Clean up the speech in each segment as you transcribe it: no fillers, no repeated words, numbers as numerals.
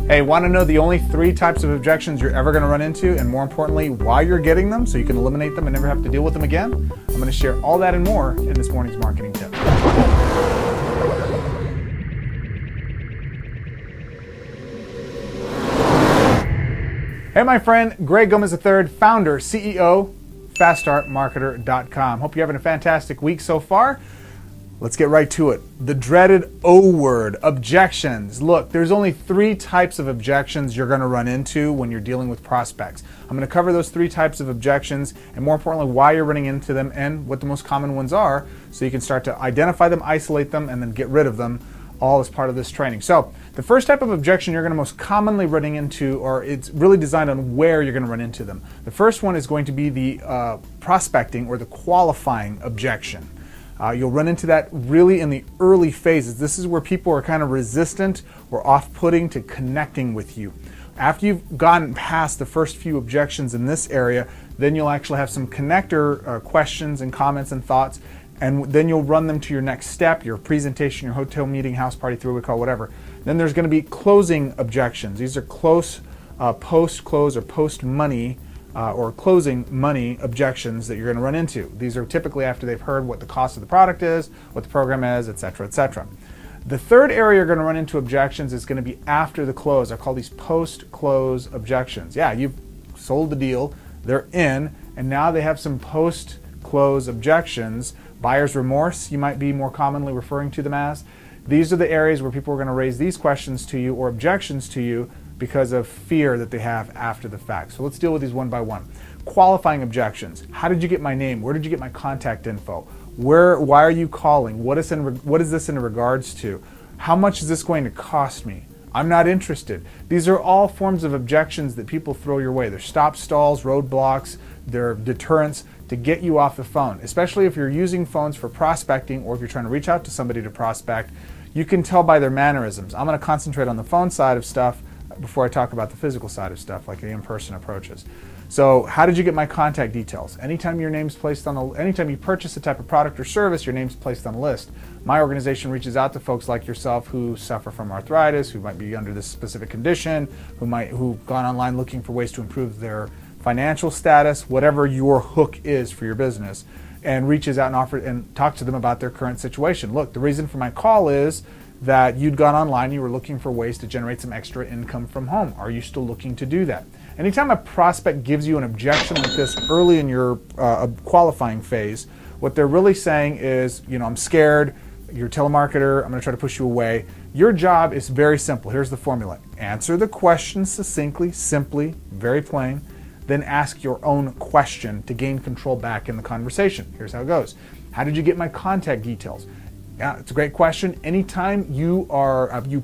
Hey, want to know the only 3 types of objections you're ever going to run into, and more importantly, why you're getting them so you can eliminate them and never have to deal with them again? I'm going to share all that and more in this morning's marketing tip. Hey, my friend, Greg Gomez III, founder, CEO, FastStartMarketer.com. Hope you're having a fantastic week so far. Let's get right to it. The dreaded O word, objections. Look, there's only 3 types of objections you're going to run into when you're dealing with prospects. I'm going to cover those 3 types of objections and more importantly why you're running into them and what the most common ones are so you can start to identify them, isolate them, and then get rid of them all as part of this training. So the first type of objection you're going to most commonly running into, or it's really designed on where you're going to run into them. The first one is going to be the prospecting or the qualifying objection. You'll run into that really in the early phases. This is where people are kind of resistant or off-putting to connecting with you. After you've gotten past the first few objections in this area, then you'll actually have some connector questions and comments and thoughts, and then you'll run them to your next step, your presentation, your hotel meeting, house party, 3-week call, whatever. Then there's going to be closing objections. These are post-close or post-money or closing money objections that you're going to run into. These are typically after they've heard what the cost of the product is, what the program is, etc., etc. The third area you're going to run into objections is going to be after the close. I call these post-close objections. Yeah, you've sold the deal, they're in, and now they have some post-close objections. Buyer's remorse, you might be more commonly referring to them as. These are the areas where people are going to raise these questions to you or objections to you because of fear that they have after the fact. So let's deal with these one by one. Qualifying objections. How did you get my name? Where did you get my contact info? Why are you calling? What is this in regards to? How much is this going to cost me? I'm not interested. These are all forms of objections that people throw your way. They're stop stalls, roadblocks, they're deterrents to get you off the phone, especially if you're using phones for prospecting or if you're trying to reach out to somebody to prospect. You can tell by their mannerisms. I'm going to concentrate on the phone side of stuff before I talk about the physical side of stuff, like the in-person approaches. So how did you get my contact details? Anytime your name's placed on anytime you purchase a type of product or service, your name's placed on a list. My organization reaches out to folks like yourself who suffer from arthritis, who might be under this specific condition, who've gone online looking for ways to improve their financial status, whatever your hook is for your business, and reaches out and talks to them about their current situation. Look, the reason for my call is that you'd gone online, you were looking for ways to generate some extra income from home. Are you still looking to do that? Anytime a prospect gives you an objection like this early in your qualifying phase, what they're really saying is, I'm scared, you're a telemarketer, I'm going to try to push you away. Your job is very simple. Here's the formula. Answer the question succinctly, simply, very plain, then ask your own question to gain control back in the conversation. Here's how it goes. How did you get my contact details? Yeah, it's a great question. Anytime you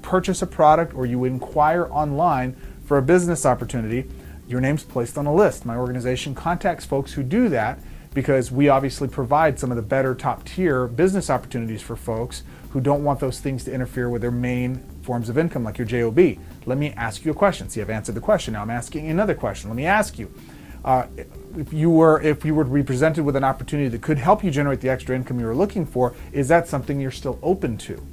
purchase a product or you inquire online for a business opportunity, your name's placed on a list. My organization contacts folks who do that because we obviously provide some of the better top tier business opportunities for folks who don't want those things to interfere with their main forms of income like your JOB. Let me ask you a question. See, I've answered the question. Now I'm asking you another question. Let me ask you. If you were to be presented with an opportunity that could help you generate the extra income you were looking for, is that something you're still open to?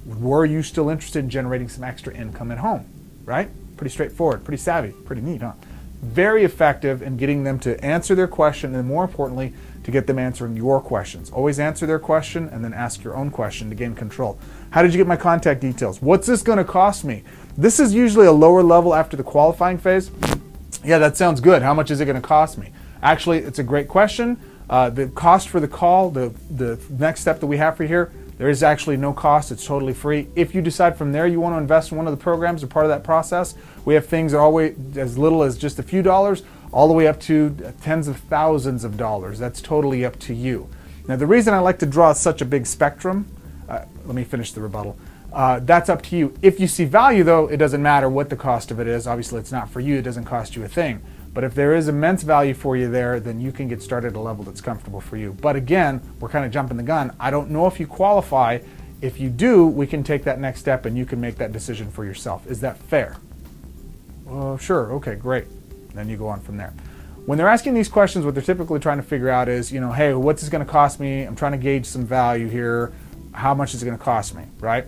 Were you still interested in generating some extra income at home? Right? Pretty straightforward, pretty savvy, pretty neat, huh? Very effective in getting them to answer their question and more importantly, to get them answering your questions. Always answer their question and then ask your own question to gain control. How did you get my contact details? What's this going to cost me? This is usually a lower level after the qualifying phase. Yeah, that sounds good. How much is it going to cost me? Actually, it's a great question. The cost for the call, the next step that we have for you here, there is actually no cost. It's totally free. If you decide from there you want to invest in one of the programs or part of that process, we have things that are always as little as just a few dollars, all the way up to tens of thousands of dollars. That's totally up to you. Now, the reason I like to draw such a big spectrum, let me finish the rebuttal. That's up to you. If you see value, though, it doesn't matter what the cost of it is. Obviously, it's not for you. It doesn't cost you a thing. But if there is immense value for you there, then you can get started at a level that's comfortable for you. But again, we're kind of jumping the gun. I don't know if you qualify. If you do, we can take that next step and you can make that decision for yourself. Is that fair? Sure. Okay, great. Then you go on from there. When they're asking these questions, what they're typically trying to figure out is, hey, what's this going to cost me? I'm trying to gauge some value here. How much is it going to cost me, right?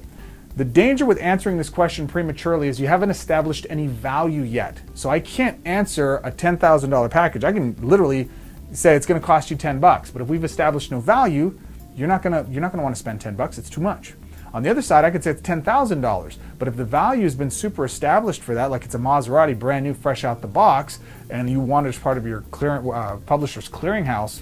The danger with answering this question prematurely is you haven't established any value yet. So I can't answer a $10,000 package. I can literally say it's going to cost you 10 bucks, but if we've established no value, you're not going to want to spend 10 bucks. It's too much. On the other side, I could say it's $10,000, but if the value has been super established for that, like it's a Maserati brand new, fresh out the box, and you want it as part of your publisher's clearinghouse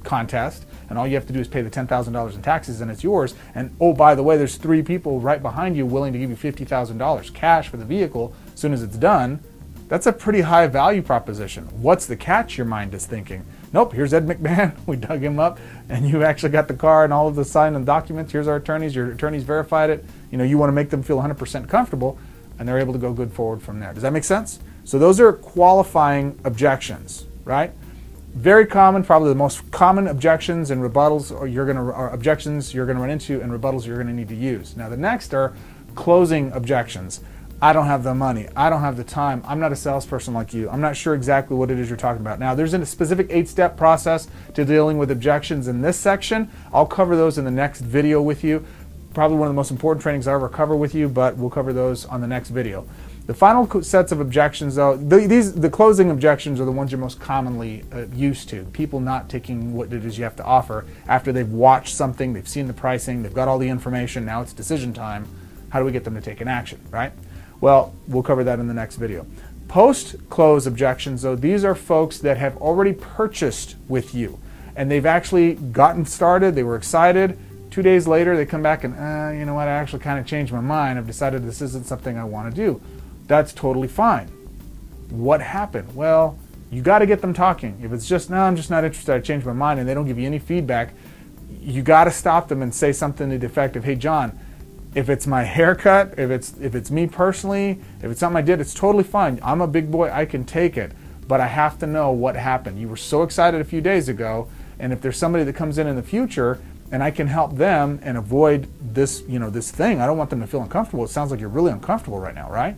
contest, and all you have to do is pay the $10,000 in taxes and it's yours, and oh, by the way, there's 3 people right behind you willing to give you $50,000 cash for the vehicle as soon as it's done, that's a pretty high value proposition. What's the catch, your mind is thinking? Nope, here's Ed McMahon, we dug him up, and you actually got the car and all of the signed and documents, here's our attorneys, your attorneys verified it, you want to make them feel 100% comfortable, and they're able to go good forward from there. Does that make sense? So those are qualifying objections, right? Very common, probably the most common objections and rebuttals objections you're gonna run into and rebuttals you're gonna need to use. Now the next are closing objections. I don't have the money, I don't have the time, I'm not a salesperson like you, I'm not sure exactly what it is you're talking about. Now there's a specific 8-step process to dealing with objections in this section. I'll cover those in the next video with you. Probably one of the most important trainings I ever cover with you, but we'll cover those on the next video. The final sets of objections, though, the closing objections are the ones you're most commonly used to. People not taking what it is you have to offer after they've watched something, they've seen the pricing, they've got all the information, now it's decision time. How do we get them to take an action, right? Well, we'll cover that in the next video. Post-close objections, though, these are folks that have already purchased with you, and they've actually gotten started, they were excited. 2 days later, they come back and, you know what, I actually kind of changed my mind. I've decided this isn't something I want to do. That's totally fine. What happened? Well, you got to get them talking. If it's just, no, I'm just not interested, I changed my mind, and they don't give you any feedback, you got to stop them and say something to the effect of, hey, John, if it's my haircut, if it's me personally, if it's something I did, it's totally fine. I'm a big boy, I can take it, but I have to know what happened. You were so excited a few days ago, and if there's somebody that comes in the future and I can help them and avoid this, this thing, I don't want them to feel uncomfortable. It sounds like you're really uncomfortable right now, right?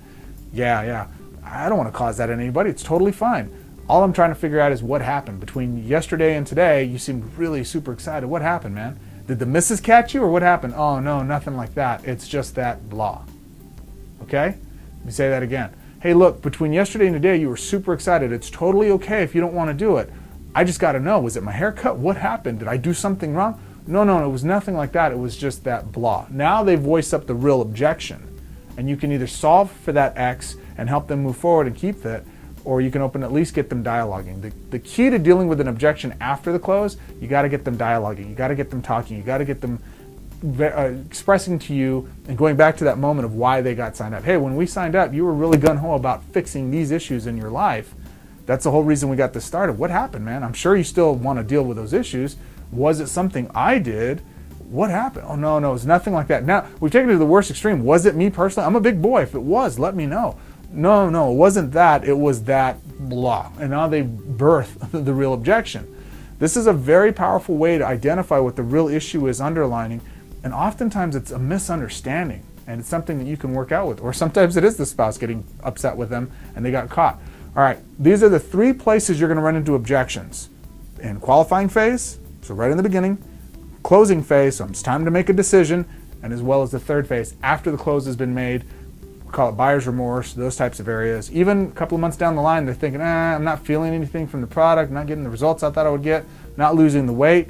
Yeah. I don't want to cause that in anybody. It's totally fine. All I'm trying to figure out is what happened. Between yesterday and today, you seemed really super excited. What happened, man? Did the missus catch you or what happened? Oh, no, nothing like that. It's just that blah. Okay? Let me say that again. Hey, look, between yesterday and today, you were super excited. It's totally okay if you don't want to do it. I just got to know, was it my haircut? What happened? Did I do something wrong? No, it was nothing like that. It was just that blah. Now they voice up the real objection. And you can either solve for that X and help them move forward and keep that, or you can at least get them dialoguing. The key to dealing with an objection after the close, you got to get them dialoguing. You got to get them talking. You got to get them expressing to you and going back to that moment of why they got signed up. Hey, when we signed up, you were really gung-ho about fixing these issues in your life. That's the whole reason we got this started. What happened, man? I'm sure you still want to deal with those issues. Was it something I did? What happened? Oh, no, it was nothing like that. Now, we've taken it to the worst extreme. Was it me personally? I'm a big boy. If it was, let me know. No, it wasn't that. It was that blah. And now they birth the real objection. This is a very powerful way to identify what the real issue is underlining. And oftentimes it's a misunderstanding. And it's something that you can work out with. Or sometimes it is the spouse getting upset with them and they got caught. All right, these are the 3 places you're going to run into objections. In qualifying phase, so right in the beginning, closing phase, so it's time to make a decision, and as well as the 3rd phase, after the close has been made, we call it buyer's remorse, those types of areas. Even a couple of months down the line, they're thinking, I'm not feeling anything from the product, not getting the results I thought I would get, not losing the weight.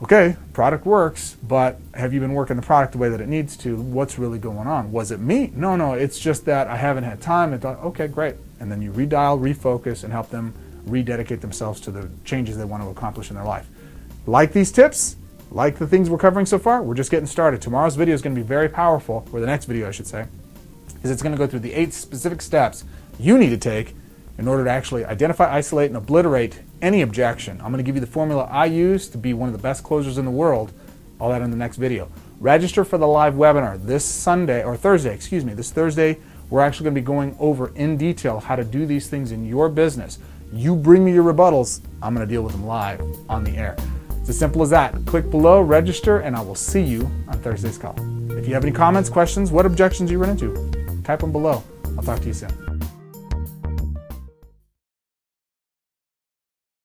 Okay, product works, but have you been working the product the way that it needs to? What's really going on? Was it me? No, it's just that I haven't had time. And thought, okay, great. And then you redial, refocus, and help them rededicate themselves to the changes they want to accomplish in their life. Like these tips? Like the things we're covering so far? We're just getting started. Tomorrow's video is going to be very powerful, or the next video I should say, is it's going to go through the 8 specific steps you need to take in order to actually identify, isolate, and obliterate any objection. I'm going to give you the formula I use to be one of the best closers in the world. All that in the next video. Register for the live webinar this Thursday. We're actually going to be going over in detail how to do these things in your business. You bring me your rebuttals, I'm going to deal with them live on the air. It's as simple as that. Click below, register, and I will see you on Thursday's call. If you have any comments, questions, what objections you run into, type them below. I'll talk to you soon.